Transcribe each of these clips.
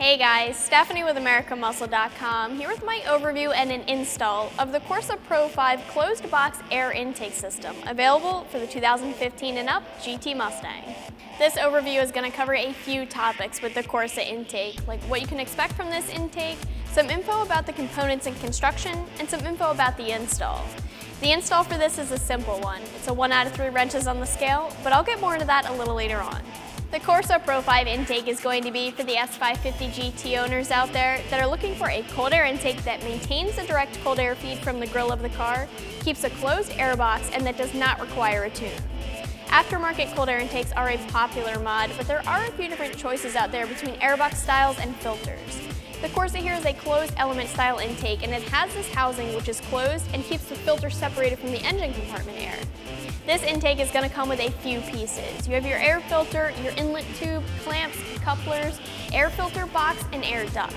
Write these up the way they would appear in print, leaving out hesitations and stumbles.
Hey guys, Stephanie with AmericanMuscle.com here with my overview and an install of the Corsa Pro5 closed box air intake system available for the 2015 and up GT Mustang. This overview is going to cover a few topics with the Corsa intake, like what you can expect from this intake, some info about the components and construction, and some info about the install. The install for this is a simple one. It's a 1 out of 3 wrenches on the scale, but I'll get more into that a little later on. The Corsa Pro5 intake is going to be for the S550 GT owners out there that are looking for a cold air intake that maintains the direct cold air feed from the grille of the car, keeps a closed air box, and that does not require a tune. Aftermarket cold air intakes are a popular mod, but there are a few different choices out there between airbox styles and filters. The Corsa here is a closed element style intake, and it has this housing which is closed and keeps the filter separated from the engine compartment air. This intake is going to come with a few pieces. You have your air filter, your inlet tube, clamps, couplers, air filter box, and air duct.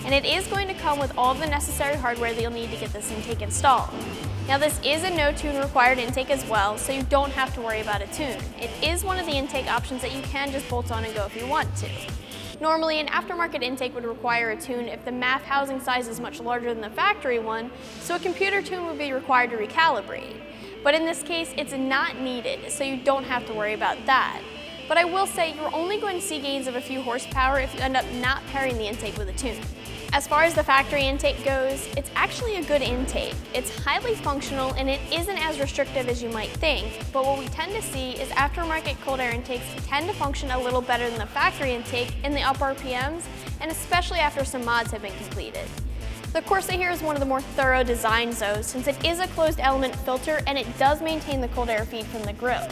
And it is going to come with all of the necessary hardware that you'll need to get this intake installed. Now this is a no tune required intake as well, so you don't have to worry about a tune. It is one of the intake options that you can just bolt on and go if you want to. Normally, an aftermarket intake would require a tune if the MAF housing size is much larger than the factory one, so a computer tune would be required to recalibrate. But in this case, it's not needed, so you don't have to worry about that. But I will say you're only going to see gains of a few horsepower if you end up not pairing the intake with a tune. As far as the factory intake goes, it's actually a good intake. It's highly functional and it isn't as restrictive as you might think, but what we tend to see is aftermarket cold air intakes tend to function a little better than the factory intake in the up RPMs, and especially after some mods have been completed. The Corsa here is one of the more thorough designs though, since it is a closed element filter and it does maintain the cold air feed from the grille.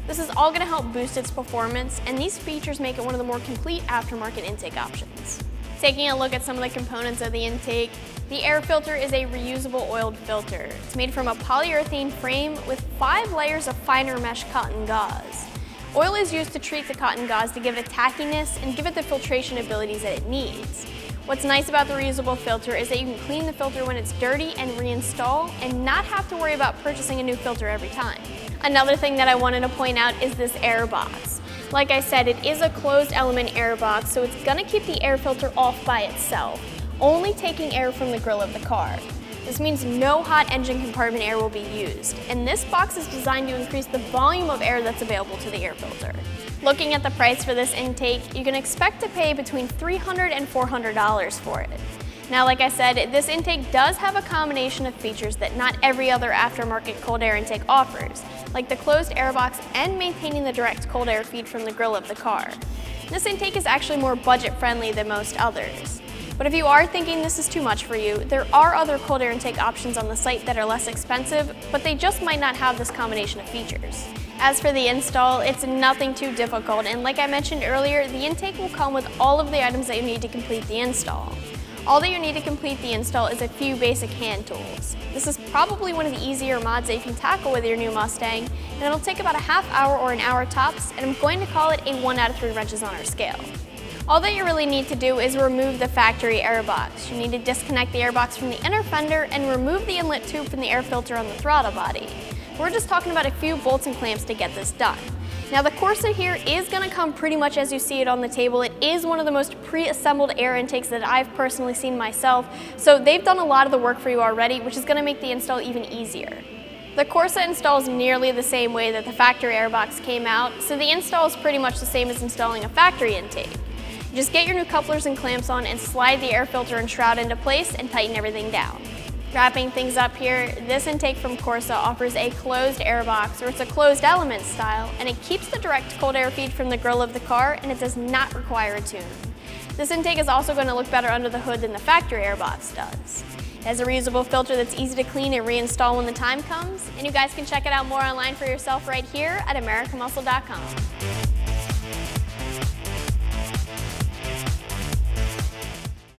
This is all going to help boost its performance, and these features make it one of the more complete aftermarket intake options. Taking a look at some of the components of the intake, the air filter is a reusable oiled filter. It's made from a polyurethane frame with 5 layers of finer mesh cotton gauze. Oil is used to treat the cotton gauze to give it tackiness and give it the filtration abilities that it needs. What's nice about the reusable filter is that you can clean the filter when it's dirty and reinstall and not have to worry about purchasing a new filter every time. Another thing that I wanted to point out is this air box. Like I said, it is a closed element air box, so it's going to keep the air filter off by itself, only taking air from the grille of the car. This means no hot engine compartment air will be used, and this box is designed to increase the volume of air that's available to the air filter. Looking at the price for this intake, you can expect to pay between $300 and $400 for it. Now, like I said, this intake does have a combination of features that not every other aftermarket cold air intake offers, like the closed air box and maintaining the direct cold air feed from the grille of the car. This intake is actually more budget-friendly than most others. But if you are thinking this is too much for you, there are other cold air intake options on the site that are less expensive, but they just might not have this combination of features. As for the install, it's nothing too difficult, and like I mentioned earlier, the intake will come with all of the items that you need to complete the install. All that you need to complete the install is a few basic hand tools. This is probably one of the easier mods that you can tackle with your new Mustang, and it'll take about a half hour or an hour tops, and I'm going to call it a 1 out of 3 wrenches on our scale. All that you really need to do is remove the factory air box. You need to disconnect the air box from the inner fender and remove the inlet tube from the air filter on the throttle body. We're just talking about a few bolts and clamps to get this done. Now the Corsa here is going to come pretty much as you see it on the table. It is one of the most pre-assembled air intakes that I've personally seen myself, so they've done a lot of the work for you already, which is going to make the install even easier. The Corsa installs nearly the same way that the factory air box came out, so the install is pretty much the same as installing a factory intake. You just get your new couplers and clamps on and slide the air filter and shroud into place and tighten everything down. Wrapping things up here, this intake from Corsa offers a closed air box, or it's a closed element style, and it keeps the direct cold air feed from the grille of the car, and it does not require a tune. This intake is also going to look better under the hood than the factory air box does. It has a reusable filter that's easy to clean and reinstall when the time comes, and you guys can check it out more online for yourself right here at AmericanMuscle.com.